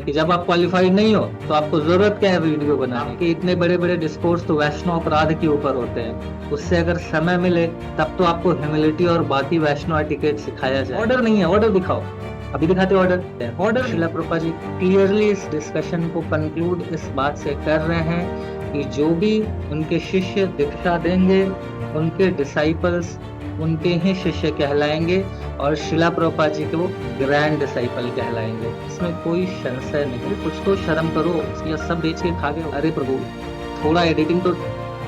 कि जब आप क्वालिफाइड नहीं हो तो आपको जरूरत क्या है वीडियो बनाने की। इतने बड़े बड़े डिस्कोर्स तो वैष्णव अपराध के ऊपर होते हैं, उससे अगर समय मिले तब तो आपको ह्यूमिलिटी और बाकी वैष्णव एटिकेट सिखाया जाए। ऑर्डर नहीं है, ऑर्डर दिखाओ, अभी दिखाते ऑर्डर। ऑर्डर शिला प्रभुपाद जी क्लियरली इस डिस्कशन को कंक्लूड इस बात से कर रहे हैं कि जो भी उनके शिष्य दीक्षा देंगे उनके डिसाइपल्स उनके ही शिष्य कहलाएंगे और शिला प्रभुपाद जी के वो ग्रैंड डिसाइपल कहलाएंगे। इसमें कोई संशय नहीं। कुछ तो शर्म करो, ये सब बेच के खा गए। अरे प्रभु, थोड़ा एडिटिंग तो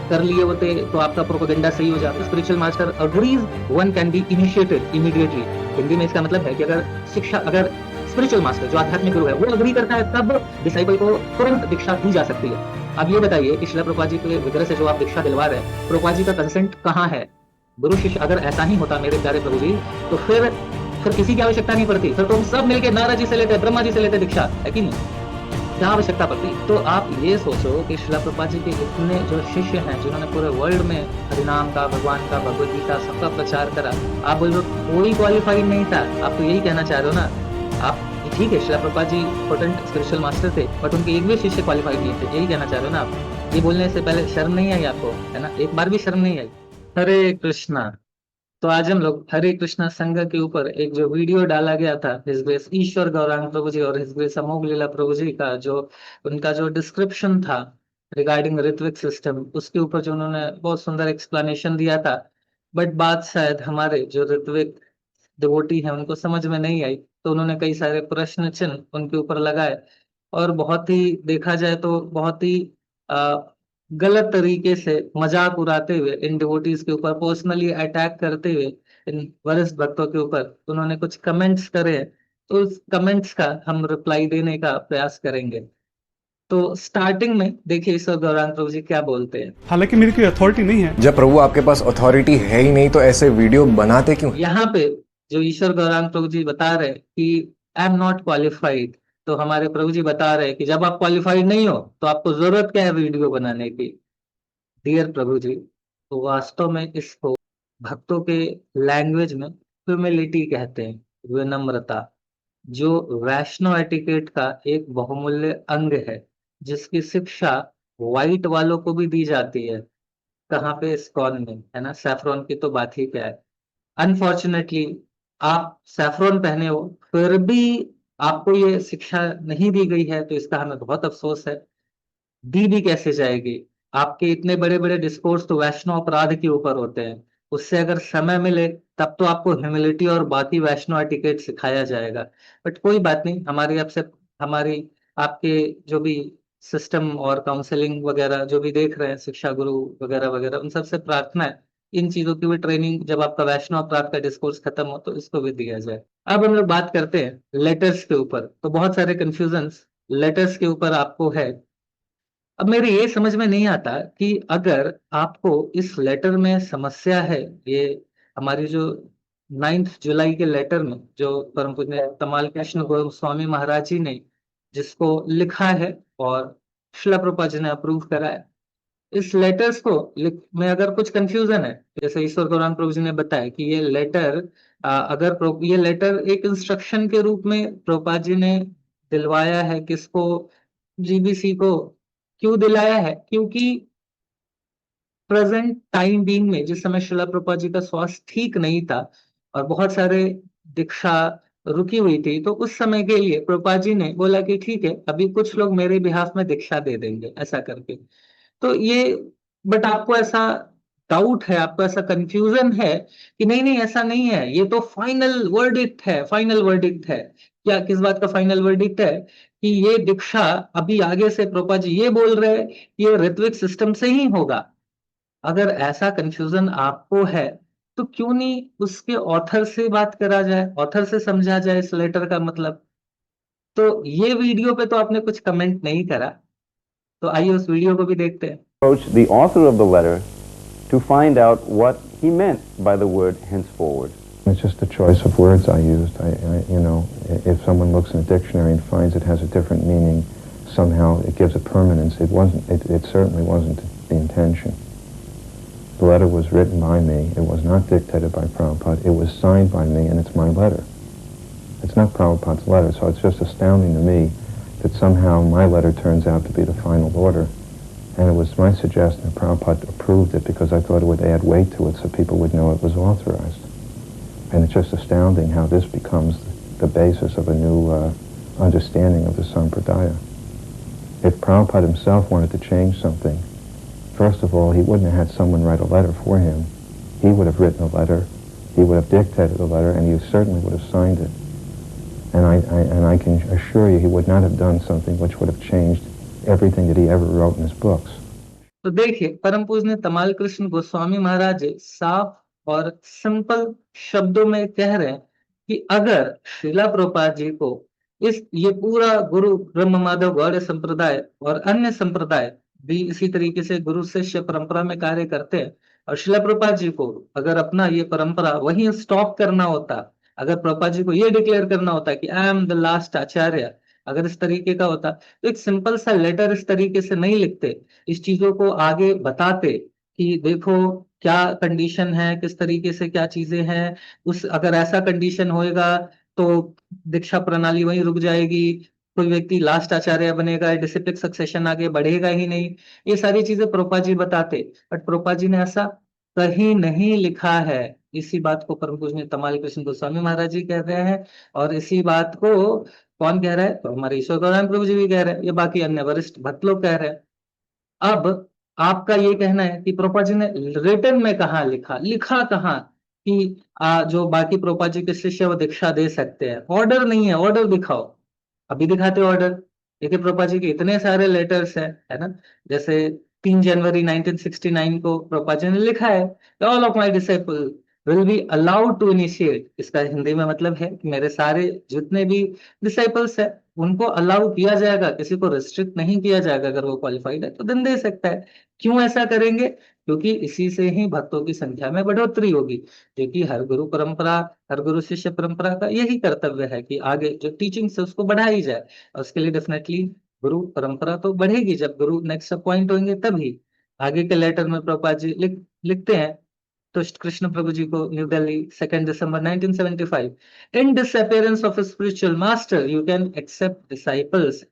कर लिए होते तो आपका प्रोपेगेंडा सही हो जाता। Spiritual master agrees one can be initiated immediately. Hindi में इसका मतलब है कि अगर स्पिरिचुअल मास्टर जो आध्यात्मिक गुरु है वो अग्री करता है तब डिसाइपल को तुरंत दीक्षा दी जा सकती है। अब ये बताइए कि शिला प्रभुपाद जी के विग्रह से जो आप दीक्षा दिलवा रहे हैं, प्रभुपाद जी का कंसेंट कहाँ है? गुरु शिष्य अगर ऐसा ही होता मेरे प्यारे प्रभु जी, तो फिर किसी की आवश्यकता नहीं पड़ती। फिर तो हम सब मिलके नारद जी से लेते, ब्रह्मा जी से लेते दीक्षा, है कि नहीं? क्या आवश्यकता पड़ती? तो आप ये सोचो कि शिला प्रभुपाद जी के इतने जो शिष्य हैं जिन्होंने पूरे वर्ल्ड में हरिनाम का, भगवान का, भगवद गीता सबका प्रचार करा, आप बोल रहे हो कोई क्वालिफाइड नहीं था। आप तो यही कहना चाह रहे हो ना? आप ठीक है, शिला Prabhupada ji potent spiritual master थे, बट उनके एक भी शिष्य क्वालिफाइड नहीं थे, यही कहना चाह रहे हो ना आप? ये बोलने से पहले शर्म नहीं आई आपको, है ना? एक बार भी शर्म नहीं आई? हरे कृष्णा। तो आज हम लोग हरे कृष्णा संघ के ऊपर एक जो वीडियो डाला गया था हिज ग्रेस ईश्वर गौरांग प्रभु जी और हिज ग्रेस अमोघ लीला प्रभु जी का जो उनका जो डिस्क्रिप्शन था रिगार्डिंग ऋत्विक सिस्टम, उसके ऊपर जो उन्होंने बहुत सुंदर एक्सप्लेनेशन दिया था। बट बात शायद हमारे जो ऋत्विक डिवोटी है उनको समझ में नहीं आई, तो उन्होंने कई सारे प्रश्न चिन्ह उनके ऊपर लगाए और बहुत ही देखा जाए तो बहुत ही गलत तरीके से मजाक उड़ाते हुए इन डिवोटीज के ऊपर पर्सनली अटैक करते हुए इन वरिष्ठ भक्तों के ऊपर उन्होंने कुछ कमेंट्स करे हैं। तो उस कमेंट्स का हम रिप्लाई देने का प्रयास करेंगे। तो स्टार्टिंग में देखिए ईश्वर गौरांग प्रभु जी क्या बोलते हैं। हालांकि मेरी कोई अथॉरिटी नहीं है। जब प्रभु आपके पास अथॉरिटी है ही नहीं तो ऐसे वीडियो बनाते क्यों? यहाँ पे जो ईश्वर गौरांग प्रभु जी बता रहे हैं कि आई एम नॉट क्वालिफाइड, तो हमारे प्रभु जी बता रहे हैं कि जब आप क्वालिफाइड नहीं हो तो आपको जरूरत क्या है वीडियो बनाने की। डियर प्रभु जी, तो वास्तव में इसको भक्तों के लैंग्वेज में ह्यूमिलिटी कहते हैं, विनम्रता, जो वैष्णव एटिकेट का एक बहुमूल्य अंग है, जिसकी शिक्षा व्हाइट वालों को भी दी जाती है। कहाँ पे? इस्कॉन में, है ना? सैफरॉन की तो बात ही क्या है। अनफॉर्चुनेटली आप सैफरॉन पहने हो फिर भी आपको ये शिक्षा नहीं दी गई है, तो इसका हमें बहुत अफसोस है। दी भी कैसे जाएगी? आपके इतने बड़े बड़े डिस्कोर्स तो वैष्णव अपराध के ऊपर होते हैं, उससे अगर समय मिले तब तो आपको ह्यूमिलिटी और बाकी वैष्णव एटिकेट सिखाया जाएगा। बट कोई बात नहीं, हमारी आपके जो भी सिस्टम और काउंसलिंग वगैरह जो भी देख रहे हैं, शिक्षा गुरु वगैरह वगैरह, उन सबसे प्रार्थना है इन चीजों की भी ट्रेनिंग जब आपका वैष्णव अपराध का डिस्कोर्स खत्म हो तो इसको भी दिया जाए। अब हम लोग बात करते हैं लेटर्स के ऊपर। तो बहुत सारे कंफ्यूजन्स लेटर्स के ऊपर आपको है। अब मेरे ये समझ में नहीं आता कि अगर आपको इस लेटर में समस्या है, ये हमारी जो 9 जुलाई के लेटर में जो परम पूज्य तमाल कृष्ण गोस्वामी महाराज जी ने जिसको लिखा है और शिला प्रभुपाद जी ने अप्रूव करा है, इस लेटर्स को लिख में अगर कुछ कंफ्यूजन है, जैसे ईश्वर गौरांग प्रभु जी ने बताया कि ये लेटर ये लेटर एक इंस्ट्रक्शन के रूप में प्रभुपाद जी ने दिलवाया है किसको? जीबीसी को। क्यों दिलाया है? क्योंकि प्रेजेंट टाइम बीइंग में जिस समय शिला प्रभुपाद जी का स्वास्थ्य ठीक नहीं था और बहुत सारे दीक्षा रुकी हुई थी, तो उस समय के लिए प्रभुपाद जी ने बोला कि ठीक है, अभी कुछ लोग मेरे बिहाफ में दीक्षा दे देंगे, ऐसा करके। तो ये, बट आपको ऐसा डाउट है, आपको ऐसा कंफ्यूजन है कि नहीं नहीं ऐसा नहीं है, ये तो फाइनल वर्डिक्ट है। फाइनल वर्डिक्ट है क्या? किस बात का फाइनल वर्डिक्ट है? कि ये दीक्षा अभी आगे से प्रभुपाद जी ये बोल रहे हैं कि ये ऋत्विक सिस्टम से ही होगा। अगर ऐसा कंफ्यूजन आपको है तो क्यों नहीं उसके ऑथर से बात करा जाए, ऑथर से समझा जाए इस लेटर का मतलब। तो ये वीडियो पे तो आपने कुछ कमेंट नहीं करा, तो आइए उस वीडियो को भी देखते हैं। Approached the author of the letter to find out what he meant by the word henceforward. It's just a choice of words I used. You know, if someone looks in a dictionary and finds it has a different meaning, somehow it gives a permanence. It certainly wasn't the intention. The letter was written by me. It was not dictated by Prabhupada. It was signed by me, and it's my letter. It's not Prabhupada's letter, so it's just astounding to me that somehow my letter turns out to be the final order. And it was my suggestion that Prabhupada approved it because I thought it would add weight to it so people would know it was authorized. And it's just astounding how this becomes the basis of a new understanding of the Sampradaya. If Prabhupada himself wanted to change something, first of all, he wouldn't have had someone write a letter for him. He would have written a letter, he would have dictated a letter, and he certainly would have signed it. And I can assure you he would not have done something which would have changed everything that he ever wrote in his books. तो देखिए, परम पूज्य तमाल कृष्ण गोस्वामी महाराज जी साफ और simple शब्दों में कह रहे हैं कि अगर श्रीला प्रभुपाद जी को ये पूरा गुरु ब्रह्म माधव गौड़ संप्रदाय और अन्य संप्रदाय भी इसी तरीके से गुरु शिष्य परंपरा में कार्य करते हैं, और श्रीला प्रभुपाद जी को अगर अपना ये परंपरा वहीं स्टॉप करना होता, अगर प्रभुपाद जी को ये डिक्लेयर करना होता कि आई एम द लास्ट आचार्य, अगर इस तरीके का होता तो एक सिंपल सा लेटर इस तरीके से नहीं लिखते, इस चीजों को आगे बताते कि देखो क्या कंडीशन है, किस तरीके से क्या चीजें हैं, उस अगर ऐसा कंडीशन होएगा तो दीक्षा प्रणाली वहीं रुक जाएगी, कोई व्यक्ति लास्ट आचार्य बनेगा, डिसिप्लिक सक्सेशन आगे बढ़ेगा ही नहीं, ये सारी चीजें प्रभुपाद जी बताते। बट प्रभुपाद जी ने ऐसा कहीं नहीं लिखा है। इसी बात को परम पूज्य तमाल कृष्ण गोस्वामी महाराज जी कह रहे हैं, और इसी बात को कौन कह रहा है? तो हमारे ईश्वर गौरांग प्रभु जी भी कह रहे हैं, ये बाकी अन्य वरिष्ठ भक्त लोग कह रहे हैं। अब आपका ये कहना है कि प्रभुपाद जी ने रिटन में कहा लिखा, लिखा कहाँ कि जो बाकी प्रभुपाद जी के शिष्य वो दीक्षा दे सकते हैं? ऑर्डर नहीं है, ऑर्डर दिखाओ। अभी दिखाते ऑर्डर। देखिए प्रभुपाद जी के इतने सारे लेटर्स हैं, है ना, जैसे 3 जनवरी 1969 को प्रभुपाद जी ने लिखा है, all of my disciple will be allowed to initiate. इसका हिंदी में मतलब है कि मेरे सारे जितने भी डिसाइपल्स है उनको अलाउ किया जाएगा, किसी को रिस्ट्रिक्ट नहीं किया जाएगा। अगर वो क्वालिफाइड है तो दिन दे सकता है। क्यों ऐसा करेंगे? क्योंकि इसी से ही भक्तों की संख्या में बढ़ोतरी होगी, जो कि हर गुरु परंपरा, हर गुरु शिष्य परंपरा का यही कर्तव्य है कि आगे जो टीचिंग है उसको बढ़ाई जाए, और उसके लिए डेफिनेटली गुरु परंपरा तो बढ़ेगी। जब गुरु नेक्स्ट अपॉइंट होंगे तभी। आगे के लेटर में प्रभुपाद जी लिखते हैं तो कृष्ण प्रभु जी को, New Delhi 2 December 1975, in disappearance of spiritual master you can accept disciples.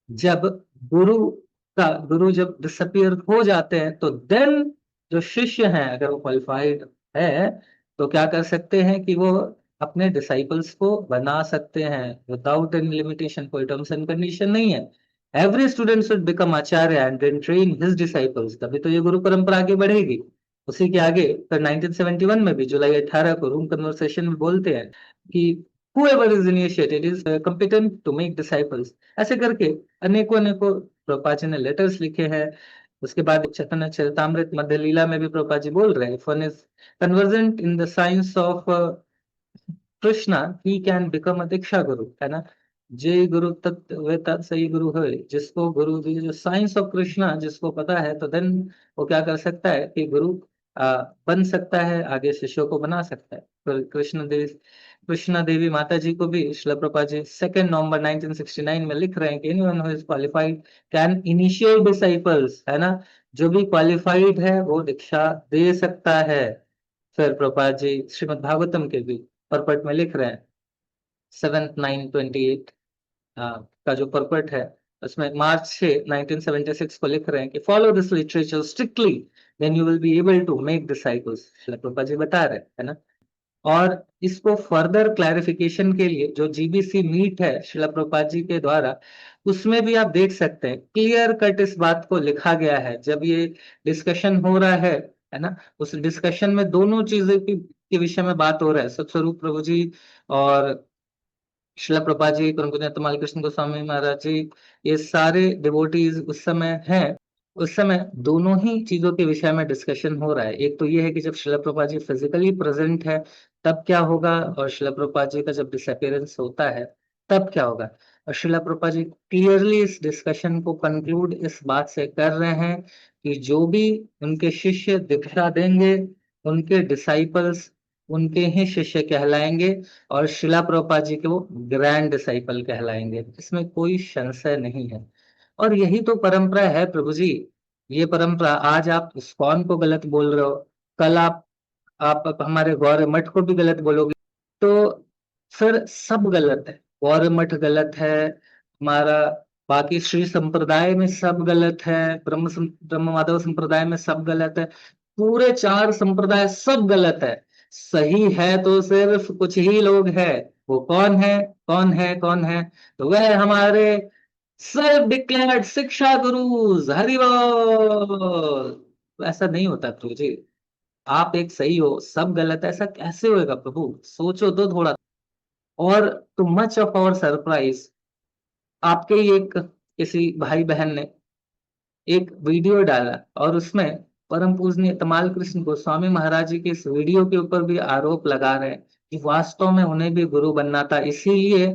जब गुरु जब डिसअपियर हो जाते हैं तो देन जो शिष्य हैं अगर वो क्वालिफाइड है तो क्या कर सकते हैं कि वो अपने डिसाइपल्स को बना सकते हैं विदाउट एनी लिमिटेशन। कोई टर्म्स एंड कंडीशन नहीं है। Every student should become acharya and then train his disciples, तभी तो ये गुरु परंपरा आगे बढ़ेगी। उसी के आगे फिर 1971 में भी जुलाई 18 को रूम कन्वर्सेशन में बोलते हैं कि whoever is initiated is competent to make disciples। ऐसे करके अनेकों अनेकों प्रभुपाद जी ने लेटर्स लिखे हैं। उसके बाद चैतन्य चरितामृत मध्य लीला में भी प्रभुपाद जी बोल रहे हैं, if one is conversant in the science of Krishna he can become a diksha guru, है ना। जे गुरु तत्व सही गुरु है, जिसको गुरु जो साइंस ऑफ कृष्णा जिसको पता है, तो देन वो क्या कर सकता है कि गुरु बन सकता है, आगे शिष्यों को बना सकता है। फिर कृष्णा देवी माता जी को भी श्रील प्रभुपाद जी 2 नवंबर 1969 में लिख रहे हैं कि anyone who is qualified can initiate disciples, है ना। जो भी क्वालिफाइड है वो दीक्षा दे सकता है। फिर प्रभुपाद जी श्रीमद् भागवतम के भी परपट में लिख रहे हैं 7/9/28 का जो परपट है उसमें मार्च 6 1976 को लिख रहे हैं कि follow this literature strictly then you will be able to make disciples. Srila Prabhupada ji बता रहे हैं, है ना। और इसको फर्दर क्लैरिफिकेशन के लिए जो जीबीसी मीट है श्रील प्रभुपाद जी के द्वारा, उसमें भी आप देख सकते हैं क्लियर कट इस बात को लिखा गया है। जब ये डिस्कशन हो रहा है ना, उस डिस्कशन में दोनों चीजें के विषय में बात हो रहा है। सत्स्वरूप प्रभु जी और श्रील प्रभुपाद जी, परम पूज्य तमाल कृष्ण गोस्वामी महाराज जी, ये सारे डिवोटीज उस समय हैं। उस समय दोनों ही चीजों के विषय में डिस्कशन हो रहा है। एक तो ये है कि जब श्रील प्रभुपाद जी फिजिकली प्रेजेंट है तब क्या होगा, और श्रील प्रभुपाद जी का जब डिसअपियरेंस होता है तब क्या होगा। और श्रील प्रभुपाद जी क्लियरली इस डिस्कशन को कंक्लूड इस बात से कर रहे हैं कि जो भी उनके शिष्य दीक्षा देंगे उनके डिसाइपल्स उनके ही शिष्य कहलाएंगे, और शिला प्रभुपाद जी के वो ग्रैंड डिसाइपल कहलाएंगे। इसमें कोई संशय नहीं है। और यही तो परंपरा है प्रभु जी। ये परंपरा, आज आप इस्कॉन को गलत बोल रहे हो, कल आप हमारे गौर मठ को भी गलत बोलोगे, तो फिर सब गलत है। गौर मठ गलत है, हमारा बाकी श्री संप्रदाय में सब गलत है, ब्रह्म माधव संप्रदाय में सब गलत है, पूरे 4 संप्रदाय सब गलत है। सही है तो सिर्फ कुछ ही लोग हैं। वो कौन है? कौन है? कौन है? तो वह हमारे सेल्फ डिक्लेयर्ड शिक्षा गुरुज। हरि बोल। ऐसा नहीं होता प्रभु जी। आप एक सही हो, सब गलत है, ऐसा कैसे होएगा प्रभु? सोचो तो थोड़ा। और too much of our surprise, आपके ही एक किसी भाई बहन ने एक वीडियो डाला और उसमें परम पूजनीय तमाल कृष्ण गोस्वामी महाराज जी के इस वीडियो के ऊपर भी आरोप लगा रहे हैं कि वास्तव में उन्हें भी गुरु बनना था, इसीलिए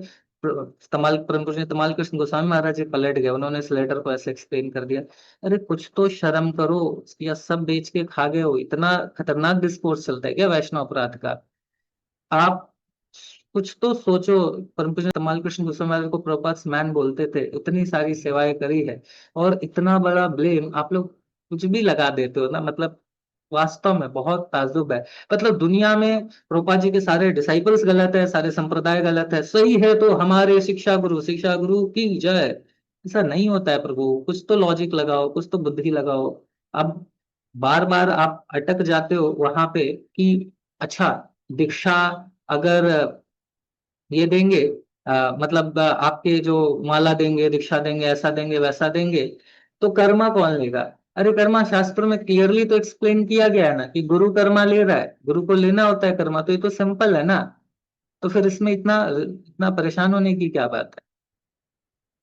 तमाल परम पूजनीय तमाल कृष्ण गोस्वामी महाराज जी पलट गए। उन्होंने इस लेटर को ऐसे एक्सप्लेन कर दिया। अरे कुछ तो शर्म करो, या सब बेच के खा गए हो? इतना खतरनाक डिस्कोर्स चलता है क्या वैष्णव अपराध का? आप कुछ तो सोचो। परम पूज्य तमाल कृष्ण गोस्वामी महाराज को प्रभुपाद मैन बोलते थे, इतनी सारी सेवाएं करी है, और इतना बड़ा ब्लेम आप लोग कुछ भी लगा देते हो ना। मतलब वास्तव में बहुत ताज्जुब है। मतलब दुनिया में प्रभुपाद जी के सारे डिसाइपल्स गलत है, सारे संप्रदाय गलत है, सही है तो हमारे शिक्षा गुरु की जय। ऐसा नहीं होता है प्रभु, कुछ तो लॉजिक लगाओ, कुछ तो बुद्धि लगाओ। अब बार बार आप अटक जाते हो वहां पे कि अच्छा, दीक्षा अगर ये देंगे, मतलब आपके जो माला देंगे, दीक्षा देंगे, ऐसा देंगे, वैसा देंगे, तो कर्मा कौन लेगा? अरे कर्मा शास्त्र में क्लियरली तो एक्सप्लेन किया गया है ना कि गुरु कर्मा ले रहा है, गुरु को लेना होता है कर्मा, तो ये तो सिंपल है ना। तो फिर इसमें इतना इतना परेशान होने की क्या बात है?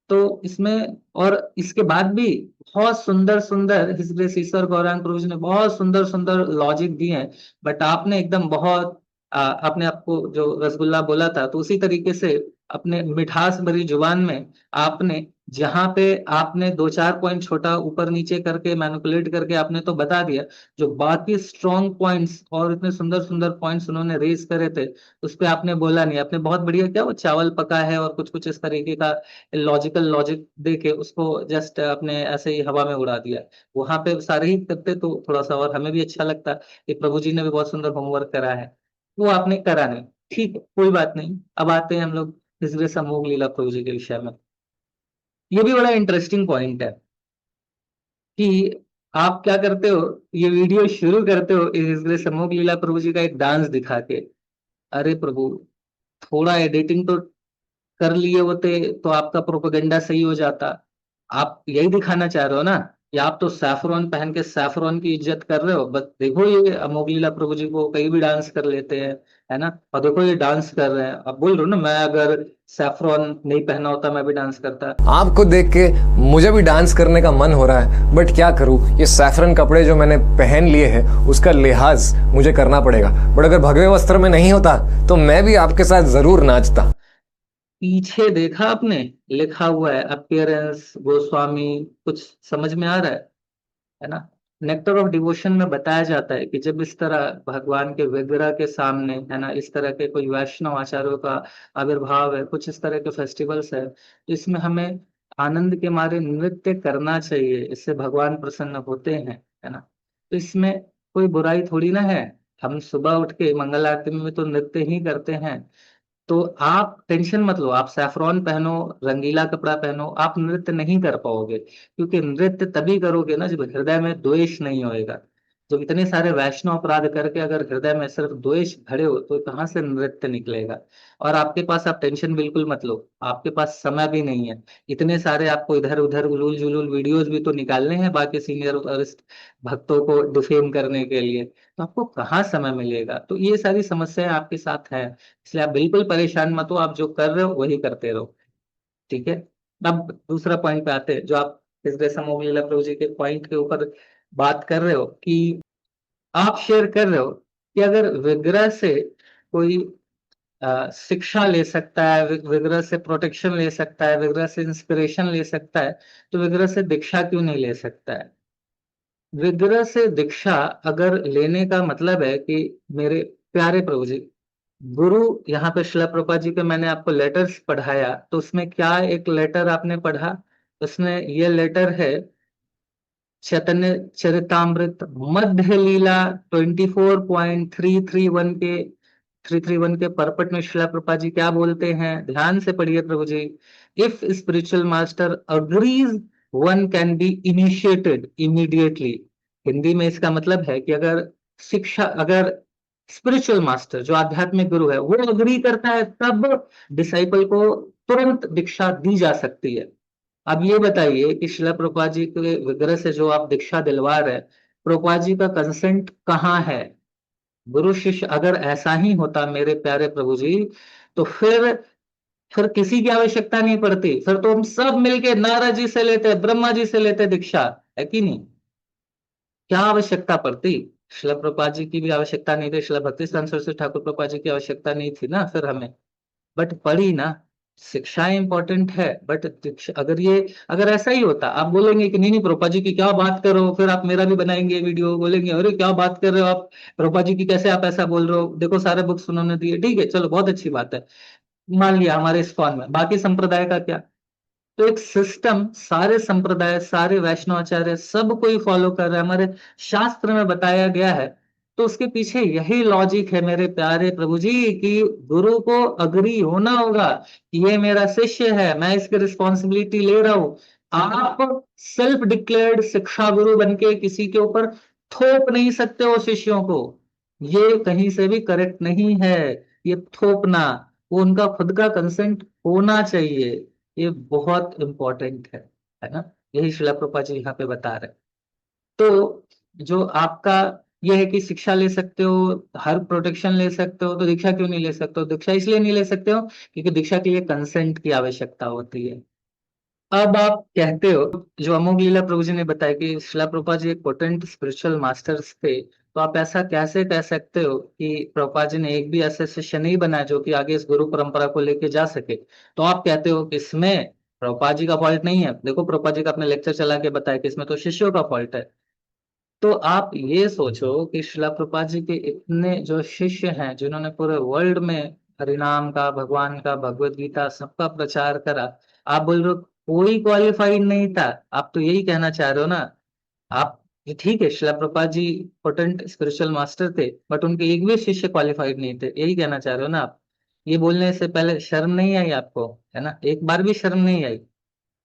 तो इसमें, और इसके बाद भी बहुत सुंदर सुंदर हिज ग्रेस ईश्वर गौरांग प्रभु जी ने बहुत सुंदर सुंदर लॉजिक दिए हैं, बट आपने एकदम बहुत आपने आपको जो रसगुल्ला बोला था, तो उसी तरीके से अपने मिठास भरी जुबान में आपने, जहां पे आपने 2-4 पॉइंट छोटा ऊपर नीचे करके मैनिपुलेट करके आपने तो बता दिया, जो बाकी स्ट्रॉन्ग पॉइंट्स और इतने सुंदर सुंदर पॉइंट्स उन्होंने रेज करे थे, उस पर आपने बोला नहीं। आपने बहुत बढ़िया, क्या वो चावल पका है और कुछ कुछ इस तरीके का लॉजिकल लॉजिक देके उसको जस्ट अपने ऐसे ही हवा में उड़ा दिया। वहां पे सारे ही करते तो थोड़ा सा और हमें भी अच्छा लगता कि प्रभु जी ने भी बहुत सुंदर होमवर्क करा है। वो आपने करा नहीं, ठीक है, कोई बात नहीं। अब आते हैं हम लोग इसलिए समूह लीला प्रभु जी के विषय में। ये भी बड़ा इंटरेस्टिंग पॉइंट है कि आप क्या करते हो, ये वीडियो शुरू करते हो इसलिए समूह लीला प्रभु जी का एक डांस दिखा के। अरे प्रभु, थोड़ा एडिटिंग तो कर लिए होते तो आपका प्रोपेगेंडा सही हो जाता। आप यही दिखाना चाह रहे हो ना, या आप तो सैफरॉन पहन के सैफरॉन की इज्जत कर रहे हो? बस देखो, ये अमोघ लीला प्रभु जी को कहीं भी डांस कर लेते हैं, है ना? और देखो ये डांस कर रहे हैं। अब बोल रहे हो ना, मैं अगर सैफरॉन नहीं पहना होता मैं भी डांस करता। आपको देख के मुझे भी डांस करने का मन हो रहा है, बट क्या करूं, ये सैफरन कपड़े जो मैंने पहन लिए हैं उसका लिहाज मुझे करना पड़ेगा। बट अगर भगवे वस्त्र में नहीं होता तो मैं भी आपके साथ जरूर नाचता। पीछे देखा आपने, लिखा हुआ है अपीयरेंस गोस्वामी, कुछ समझ में आ रहा है ना? नेक्टर ऑफ डिवोशन में बताया जाता है कि जब इस तरह भगवान के विग्रह के सामने, है ना, इस तरह के कोई वैष्णव आचार्यों का आविर्भाव है, कुछ इस तरह के फेस्टिवल्स है, तो इसमें हमें आनंद के मारे नृत्य करना चाहिए, इससे भगवान प्रसन्न होते हैं, है ना? तो इसमें कोई बुराई थोड़ी ना है। हम सुबह उठ के मंगल आरती में तो नृत्य ही करते हैं। तो आप टेंशन मत लो, आप सैफरॉन पहनो, रंगीला कपड़ा पहनो, आप नृत्य नहीं कर पाओगे, क्योंकि नृत्य तभी करोगे ना जब हृदय में द्वेष नहीं होएगा। जब इतने सारे वैष्णव अपराध करके अगर हृदय में सिर्फ द्वेष भरे हो तो कहाँ से नृत्य निकलेगा? और आपके पास, आप टेंशन बिल्कुल मत लो, आपके पास समय भी नहीं है। इतने सारे आपको इधर उधर उलूल जुलूल वीडियोस भी तो निकालने हैं बाकी सीनियर वरिष्ठ भक्तों को डिफेम करने के लिए, तो आपको कहाँ समय मिलेगा? तो ये सारी समस्याएं आपके साथ है, इसलिए आप बिल्कुल परेशान मत हो, आप जो कर रहे हो वही करते रहो, ठीक है? अब दूसरा पॉइंट पे आते हैं, जो आप इस समूह लीला प्रभु जी के पॉइंट के ऊपर बात कर रहे हो कि आप शेयर कर रहे हो कि अगर विग्रह से कोई शिक्षा ले सकता है, विग्रह से प्रोटेक्शन ले सकता है, विग्रह से इंस्पिरेशन ले सकता है, तो विग्रह से दीक्षा क्यों नहीं ले सकता है? विग्रह से दीक्षा अगर लेने का मतलब है कि मेरे प्यारे प्रभु जी, गुरु, यहाँ पे शिला प्रभुपाद जी के मैंने आपको लेटर्स पढ़ाया, तो उसमें क्या एक लेटर आपने पढ़ा? उसमें ये लेटर है चैतन्य चरितामृत मध्य लीला 24.331 के 331 के परपट में शिला प्रभुपाद जी क्या बोलते हैं, ध्यान से पढ़िए प्रभु जी। If spiritual master agrees one can be initiated immediately. Hindi में इसका मतलब है कि अगर स्पिरिचुअल मास्टर जो आध्यात्मिक गुरु है वो अग्री करता है तब डिसाइपल को तुरंत दीक्षा दी जा सकती है। अब ये बताइए कि शिला प्रभुपाद जी के विग्रह से जो आप दीक्षा दिलवा रहे हैं, प्रभुपाद जी का कंसेंट कहाँ है? गुरु शिष्य अगर ऐसा ही होता मेरे प्यारे प्रभु जी, तो फिर किसी की आवश्यकता नहीं पड़ती, फिर तो हम सब मिलके नारद जी से लेते, ब्रह्मा जी से लेते दीक्षा, है कि नहीं? क्या आवश्यकता पड़ती? शिला प्रभुपाद जी की भी आवश्यकता नहीं थी, शिला भक्ति सिद्धांत सरस्वती ठाकुर प्रभुपाद जी की आवश्यकता नहीं थी ना फिर हमें। बट पढ़ी ना, शिक्षा इंपॉर्टेंट है, बट अगर ऐसा ही होता, आप बोलेंगे कि नहीं नहीं प्रभुपाद जी की क्या बात कर रहे हो, फिर आप मेरा भी बनाएंगे वीडियो, बोलेंगे अरे क्या बात कर रहे हो आप, प्रभुपाद जी की कैसे आप ऐसा बोल रहे हो, देखो सारे बुक्स उन्होंने दिए, ठीक है चलो बहुत अच्छी बात है, मान लिया हमारे इस्कॉन में, बाकी संप्रदाय का क्या? तो एक सिस्टम सारे संप्रदाय सारे वैष्णवाचार्य सब कोई फॉलो कर रहा है, हमारे शास्त्र में बताया गया है। तो उसके पीछे यही लॉजिक है मेरे प्यारे प्रभु जी कि गुरु को अग्री होना होगा कि ये मेरा शिष्य है, मैं इसकी रिस्पॉन्सिबिलिटी ले रहा हूं। आप सेल्फ डिक्लेयर्ड शिक्षा गुरु बनके किसी के ऊपर थोप नहीं सकते हो शिष्यों को, ये कहीं से भी करेक्ट नहीं है। ये थोपना, वो उनका खुद का कंसेंट होना चाहिए, ये बहुत इंपॉर्टेंट है ना? यही शिला प्रभुपाद जी यहाँ पे बता रहे हैं। तो जो आपका ये है कि शिक्षा ले सकते हो, हर प्रोटेक्शन ले सकते हो, तो दीक्षा क्यों नहीं ले सकते हो? दीक्षा इसलिए नहीं ले सकते हो क्योंकि दीक्षा के लिए कंसेंट की आवश्यकता होती है। अब आप कहते हो, जो अमोघ लीला प्रभु जी ने बताया कि शिला प्रभुपाद जी एक पोटेंट स्पिरिचुअल मास्टर्स थे, तो आप ऐसा कैसे कह सकते हो कि प्रभुपाद जी ने एक भी ऐसे शिष्य नहीं बनाया जो कि आगे इस गुरु परंपरा को लेके जा सके? तो आप कहते हो कि इसमें प्रभुपाद जी का फॉल्ट नहीं है। देखो प्रभुपाद जी का अपने लेक्चर चला के बताया कि इसमें तो शिष्यों का फॉल्ट है। तो आप ये सोचो कि शिला प्रभुपाद जी के इतने जो शिष्य हैं जिन्होंने पूरे वर्ल्ड में हरिनाम का, भगवान का, भगवत गीता सबका प्रचार करा, आप बोल रहे हो कोई क्वालिफाइड नहीं था? आप तो यही कहना चाह रहे हो ना? आप ये ठीक है, शिला Prabhupada ji potent spiritual master थे, बट उनके एक भी शिष्य क्वालिफाइड नहीं थे, यही कहना चाह रहे हो ना आप? ये बोलने से पहले शर्म नहीं आई आपको, है ना? एक बार भी शर्म नहीं आई?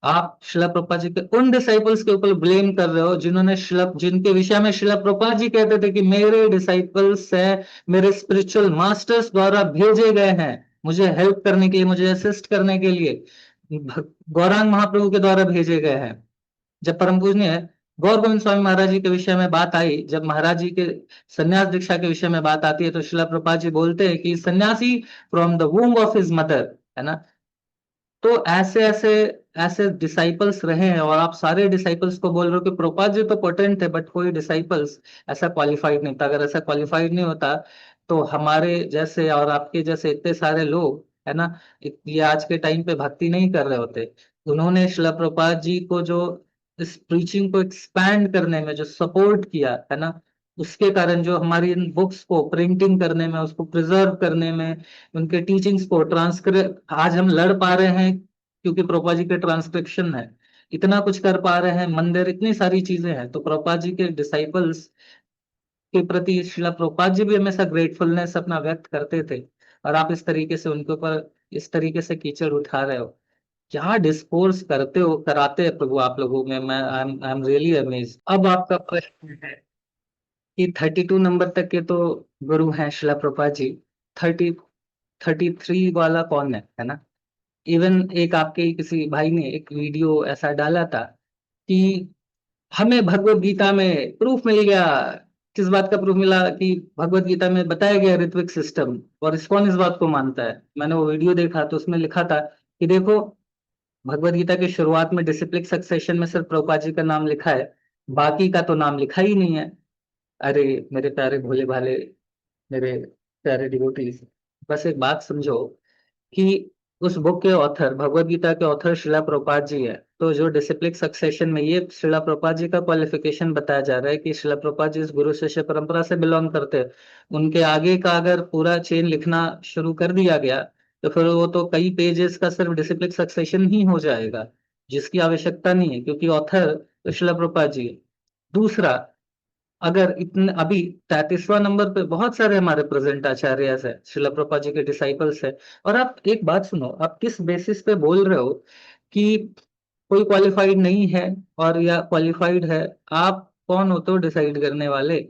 आप शिला प्रभुपाद जी के उन डिसाइपल्स के ऊपर ब्लेम कर रहे हो जिनके विषय में शिला प्रभुपाद जी कहते थे कि मेरे डिसाइपल्स है, मेरे स्पिरिचुअल मास्टर्स द्वारा भेजे गए हैं मुझे हेल्प करने के लिए, मुझे असिस्ट करने के लिए, गौरांग महाप्रभु के द्वारा भेजे गए हैं। जब परम पूजनीय गौर गोविंद स्वामी महाराज जी के विषय में बात आई, जब महाराज जी के सन्यास दीक्षा के विषय में बात आती है, तो शिला प्रभुपाद जी बोलते हैं कि सन्यासी from the womb of his mother, है ना? तो ऐसे ऐसे ऐसे डिसाइपल्स रहे हैं, और आप सारे डिसाइपल्स को बोल रहे हो कि प्रभुपाद जी तो पोटेंट है, बट कोई डिसाइपल्स ऐसा क्वालिफाइड नहीं था। अगर ऐसा क्वालिफाइड नहीं होता तो हमारे जैसे और आपके जैसे इतने सारे लोग, है ना, ये आज के टाइम पे भक्ति नहीं कर रहे होते। उन्होंने शिला प्रभुपाद जी को जो इस प्रीचिंग को एक्सपैंड करने में जो सपोर्ट किया, है ना, उसके कारण जो हमारी इन बुक्स को प्रिंटिंग करने में, उसको प्रिजर्व करने में, उनके टीचिंग्स को ट्रांसक्रिप्ट आज हम लड़ पा रहे हैं क्योंकि प्रभुपाद जी के ट्रांसक्रिप्शन है, इतना कुछ कर पा रहे हैं, मंदिर, इतनी सारी चीजें हैं। तो प्रभुपाद जी के डिसाइपल्स के प्रति शिला प्रभुपाद जी भी हमेशा ग्रेटफुलनेस अपना व्यक्त करते थे, और आप इस तरीके से उनके ऊपर इस तरीके से कीचड़ उठा रहे हो। क्या डिस्कोर्स करते हो, कराते हैं प्रभु आप लोगों में, मैं आई एम रियली अमेज्ड। अब आपका प्रश्न है कि 32 नंबर तक के तो गुरु हैं शिला प्रभुपाद जी, 33 वाला कौन है ना? इवन एक आपके किसी भाई ने एक वीडियो ऐसा डाला था कि हमें भगवत गीता में प्रूफ मिल गया। किस बात का प्रूफ मिला? कि भगवत गीता में बताया गया ऋत्विक सिस्टम, और इस्कॉन इस बात को मानता है। मैंने वो वीडियो देखा तो उसमें लिखा था कि देखो भगवत गीता की शुरुआत में डिसिप्लिक सक्सेशन में सिर्फ प्रभुपाद जी का नाम लिखा है, बाकी का तो नाम लिखा ही नहीं है। अरे मेरे प्यारे भोले भाले, मेरे प्यारे डिवोटीज, बस एक बात समझो कि उस बुक के ऑथर, भगवत गीता के ऑथर शिला प्रभुपाद जी है। तो जो डिसिप्लिक सक्सेशन में ये शिला प्रभुपाद जी का क्वालिफिकेशन बताया जा रहा है कि शिला प्रभुपाद जी इस गुरु शिष्य परंपरा से बिलोंग करते हैं, उनके आगे का अगर पूरा चेन लिखना शुरू कर दिया गया तो फिर वो तो कई पेजेस का सिर्फ डिसिप्लिक सक्सेशन ही हो जाएगा, जिसकी आवश्यकता नहीं है क्योंकि ऑथर तो शिला प्रभुपाद जी है। दूसरा, अगर इतने अभी 33वां नंबर पे बहुत सारे हमारे प्रेजेंट आचार्य है, श्रील प्रभुपाद जी के डिसाइपल्स है। और आप एक बात सुनो, आप किस बेसिस पे बोल रहे हो कि कोई क्वालिफाइड नहीं है और या क्वालिफाइड है? आप कौन होते हो डिसाइड करने वाले?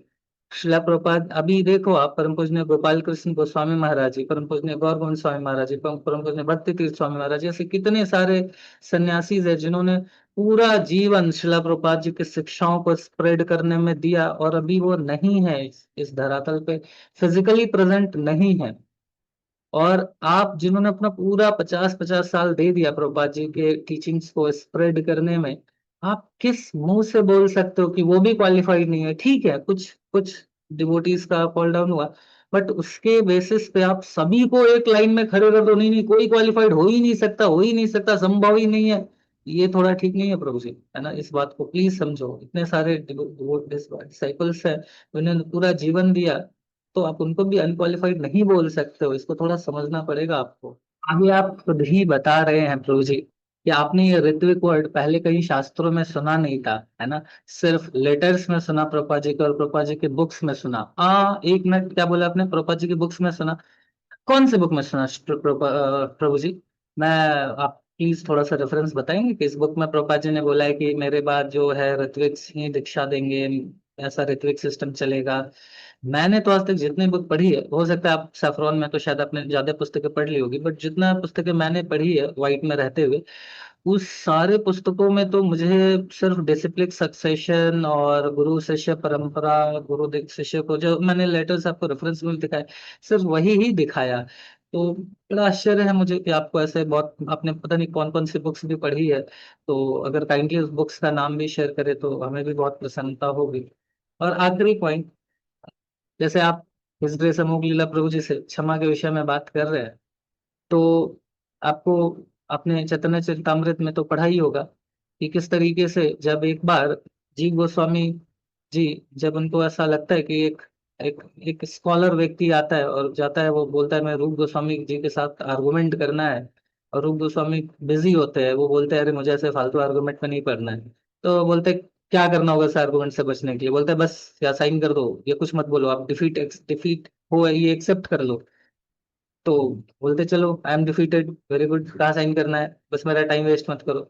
शिला प्रभुपाद, अभी देखो आप, परम पूज्य गोपाल कृष्ण गोस्वामी महाराज जी, परम पूज्य गौर गोविंद स्वामी महाराज जी, परम पूज्य भक्ति तीर्थ स्वामी महाराज जी, ऐसे कितने सारे सन्यासी है जिन्होंने पूरा जीवन शिला प्रभुपाद जी की शिक्षाओं को स्प्रेड करने में दिया, और अभी वो नहीं है इस धरातल पे, फिजिकली प्रेजेंट नहीं है। और आप जिन्होंने अपना पूरा 50-50 साल दे दिया प्रभुपाद जी के टीचिंग्स को स्प्रेड करने में, आप किस मुंह से बोल सकते हो कि वो भी क्वालिफाइड नहीं है? ठीक है, कुछ कुछ डिवोटीज का फॉल डाउन हुआ, बट उसके बेसिस पे आप सभी को एक लाइन में खड़े कर दो, नहीं नहीं कोई क्वालिफाइड हो ही नहीं सकता, हो ही नहीं सकता, संभव ही नहीं है। ये थोड़ा ठीक नहीं है प्रभु जी, है ना? इस बात को प्लीज समझो। इतने सारे डिसाइपल्स हैं, उन्होंने पूरा जीवन दिया, तो आप उनको भी अनक्वालिफाइड नहीं बोल सकते हो, इसको थोड़ा समझना पड़ेगा आपको। अभी आप खुद ही बता रहे हैं प्रभु जी कि आपने ये ऋत्विक वर्ड पहले कहीं शास्त्रों में सुना नहीं था, है ना? सिर्फ लेटर्स में सुना प्रभुपाद जी के, और प्रभुपाद जी के बुक्स में सुना। एक मिनट, क्या बोला आपने? प्रभुपाद जी की बुक्स में सुना? कौन से बुक में सुना प्रभु जी? मैं, आप प्लीज थोड़ा सा रेफरेंस बताएंगे कि इस बुक में प्रभुपाद जी ने बोला है कि मेरे बाद जो है ऋत्विक ही दीक्षा देंगे, ऐसा ऋत्विक सिस्टम चलेगा? मैंने तो आज तक जितनी बुक पढ़ी है, हो सकता है आप सैफरॉन में तो शायद आपने ज्यादा पुस्तकें पढ़ ली होगी, बट जितना पुस्तकें मैंने पढ़ी है व्हाइट में रहते हुए, उस सारे पुस्तकों में तो मुझे सिर्फ डिसिप्लिक सक्सेशन और गुरु शिष्य परंपरा, गुरु शिष्य को जो मैंने लेटर्स आपको रेफरेंस में दिखाया, सिर्फ वही ही दिखाया। तो बड़ा आश्चर्य है मुझे कि आपको ऐसे बहुत, आपने पता नहीं कौन कौन सी बुक्स भी पढ़ी है। तो अगर काइंडली उस बुक्स का नाम भी शेयर करें तो हमें भी बहुत प्रसन्नता होगी। और आखिरी पॉइंट, जैसे आप हिजड़े समूह लीला प्रभु जी से क्षमा के विषय में बात कर रहे हैं, तो आपको अपने चैतन्य चरितमृत में तो पढ़ा ही होगा कि किस तरीके से जब एक बार जीव गोस्वामी जी, जब उनको ऐसा लगता है कि एक एक एक स्कॉलर व्यक्ति आता है और जाता है, वो बोलता है मैं रूप गोस्वामी जी के साथ आर्गुमेंट करना है, और रूप गोस्वामी बिजी होते हैं, वो बोलते हैं अरे मुझे ऐसे फालतू आर्गुमेंट में नहीं पढ़ना है। तो बोलते हैं, क्या करना होगा इस आर्गुमेंट से बचने के लिए? बोलते हैं बस या साइन कर दो, ये कुछ मत बोलो, आप डिफीट डिफीट हो ये एक्सेप्ट कर लो। तो बोलते चलो I am defeated, very good, कहाँ साइन करना है, बस मेरा टाइम वेस्ट मत करो।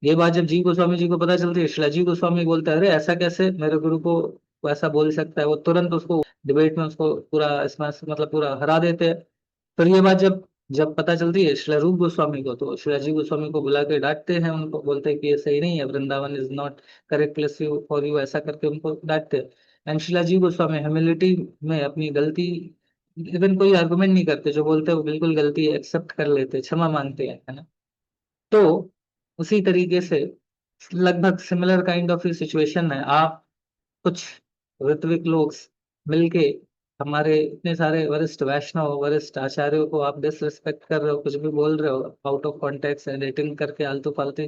ये बात जब जी गोस्वामी जी को पता चलती है, शिला जी गोस्वामी बोलते हैं अरे ऐसा कैसे मेरे गुरु को वो ऐसा बोल सकता है? वो तुरंत उसको डिबेट में उसको पूरा इसमें मतलब पूरा हरा देते हैं। फिर ये बात जब जब पता चलती है शिला रूप गोस्वामी को, तो शिला जी गोस्वामी को बुला के डांटते हैं, उनको बोलते हैं कि ये सही नहीं है, Vrindavan is not correct place for you, ऐसा करके उनको डांटते हैं। And Shila ji Goswami humility में अपनी गलती, इवन कोई आर्गुमेंट नहीं करते, जो बोलते हैं वो बिल्कुल गलती है एक्सेप्ट कर लेते हैं, क्षमा मांगते हैं, है ना? तो उसी तरीके से लगभग सिमिलर काइंड ऑफ सिचुएशन है। आप कुछ ऋत्विक लोग मिलके हमारे इतने सारे वरिष्ठ वैष्णव वरिष्ठ आचार्यों को आप डिसरिस्पेक्ट कर रहे हो, कुछ भी बोल रहे हो आउट ऑफ कॉन्टेक्स्ट, एडिटिंग करके आलतू फालतू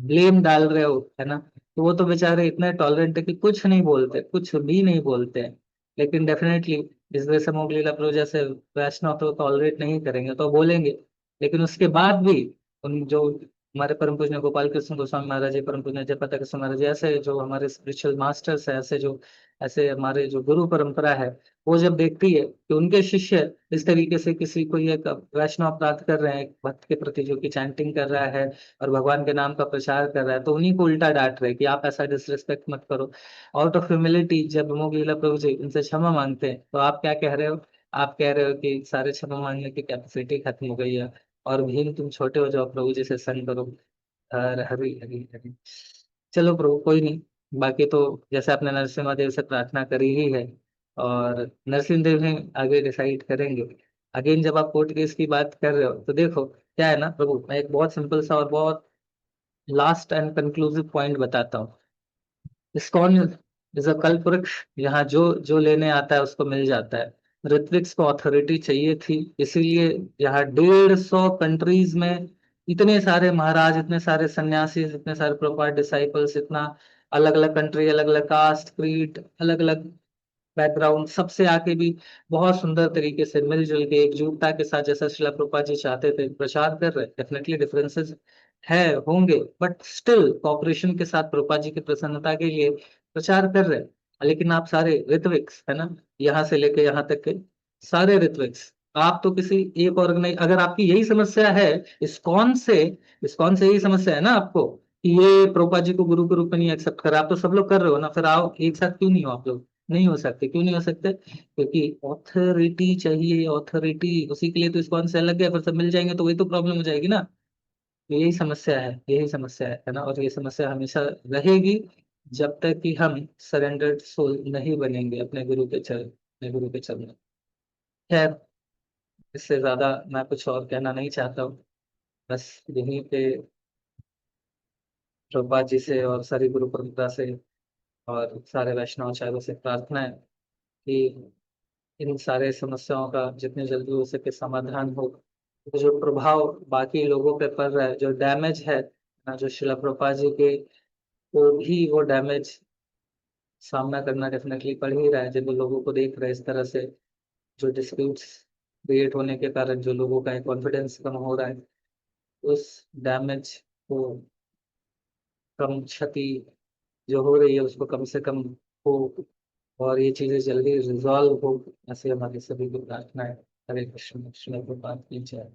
ब्लेम डाल रहे हो, है ना? तो वो तो बेचारे इतने टॉलरेंट है कि कुछ नहीं बोलते, कुछ भी नहीं बोलते हैं। लेकिन डेफिनेटली इस वजह से मोग लीला प्रभु जैसे वैष्णव तो टॉलरेट नहीं करेंगे, तो बोलेंगे। लेकिन उसके बाद भी उन जो हमारे परम पूज्य गोपाल कृष्ण गोस्वामी महाराज जी, परम पूज्य जयपता कृष्ण महाराज जी, ऐसे जो हमारे स्पिरिचुअल मास्टर्स है, ऐसे जो ऐसे हमारे जो गुरु परंपरा है, वो जब देखती है कि उनके शिष्य इस तरीके से किसी को एक वैष्णव अपराध कर रहे हैं, एक भक्त के प्रति जो कि चैंटिंग कर रहा है और भगवान के नाम का प्रचार कर रहा है, तो उन्हीं को उल्टा डांट रहे हैं कि आप ऐसा डिसरिस्पेक्ट मत करो। आउट ऑफ ह्यूमिलिटी जब मोग लीला प्रभु जी उनसे क्षमा मांगते हैं, तो आप क्या कह रहे हो? आप कह रहे हो कि सारे क्षमा मांगने की कैपेसिटी खत्म हो गई है, और भीम तुम छोटे हो जाओ, प्रभु जी से संग करो। हरि हरि हरि हरि। चलो प्रभु, कोई नहीं। बाकी तो जैसे आपने नरसिम्हा देव से प्रार्थना करी ही है, और नरसिंह देव ही आगे डिसाइड करेंगे। अगेन जब आप कोर्ट केस की बात कर रहे हो, तो देखो क्या है ना प्रभु, मैं एक बहुत सिंपल सा और बहुत लास्ट एंड कंक्लूसिव पॉइंट बताता हूँ। इस्कॉन इज अ कल्प वृक्ष, यहाँ जो जो लेने आता है उसको मिल जाता है। ऋत्विक्स को अथॉरिटी चाहिए थी, इसीलिए यहाँ 150 कंट्रीज में इतने सारे महाराज, इतने सारे सन्यासी, इतने सारे प्रोपार डिसाइपल्स, इतना अलग अलग कंट्री, अलग अलग कास्ट क्रीड, अलग अलग बैकग्राउंड, सबसे आके भी बहुत सुंदर तरीके से मिलजुल के एकजुटता के साथ, जैसा श्रीला प्रभुपाद जी चाहते थे, प्रचार कर रहे। डेफिनेटली डिफरेंसेस है, होंगे, बट स्टिल कॉपरेशन के साथ प्रभुपाद जी की प्रसन्नता के लिए प्रचार कर रहे। लेकिन आप सारे ऋत्विक्स है ना, यहाँ से लेके यहाँ तक के सारे ऋत्विक्स, आप तो किसी एक ऑर्गेनाइज, अगर आपकी यही समस्या है इस्कॉन से, इस्कॉन से यही समस्या है ना आपको कि ये प्रभुपाद जी को गुरु के रूप में नहीं एक्सेप्ट कर, आप तो सब लोग कर रहे हो ना, फिर आओ एक साथ क्यों नहीं हो आप लोग? नहीं हो सकते, क्यों नहीं हो सकते? क्योंकि ऑथोरिटी चाहिए, ऑथोरिटी, उसी के लिए तो इस्कॉन से अलग है, फिर सब मिल जाएंगे तो वही तो प्रॉब्लम हो जाएगी ना। तो यही समस्या है, यही समस्या है ना, और ये समस्या हमेशा रहेगी जब तक कि हम सरेंडर्ड सोल नहीं बनेंगे अपने गुरु के चरण, अपने गुरु के चरण में। खैर, इससे ज्यादा मैं कुछ और कहना नहीं चाहता हूँ, बस यहीं पे प्रभुपाद जी से और सारी गुरु परंपरा से और सारे वैष्णव आचार्यों से प्रार्थना है कि इन सारे समस्याओं का जितने जल्दी हो सके समाधान हो। तो जो प्रभाव बाकी लोगों पे पड़ रहा है, जो डैमेज है ना, जो शिला प्रभुपाद जी के, वो भी वो डैमेज सामना करना डेफिनेटली पड़ ही रहा है, जब वो लोगों को देख रहे हैं इस तरह से, जो डिस्प्यूट्स क्रिएट होने के कारण जो लोगों का कॉन्फिडेंस कम हो रहा है, उस डैमेज को, कम क्षति जो हो रही है उसको कम से कम हो, और ये चीजें जल्दी रिजॉल्व हो, ऐसे हमारी सभी को प्रार्थना है। हरे कृष्ण, कृष्ण प्रभात की जय।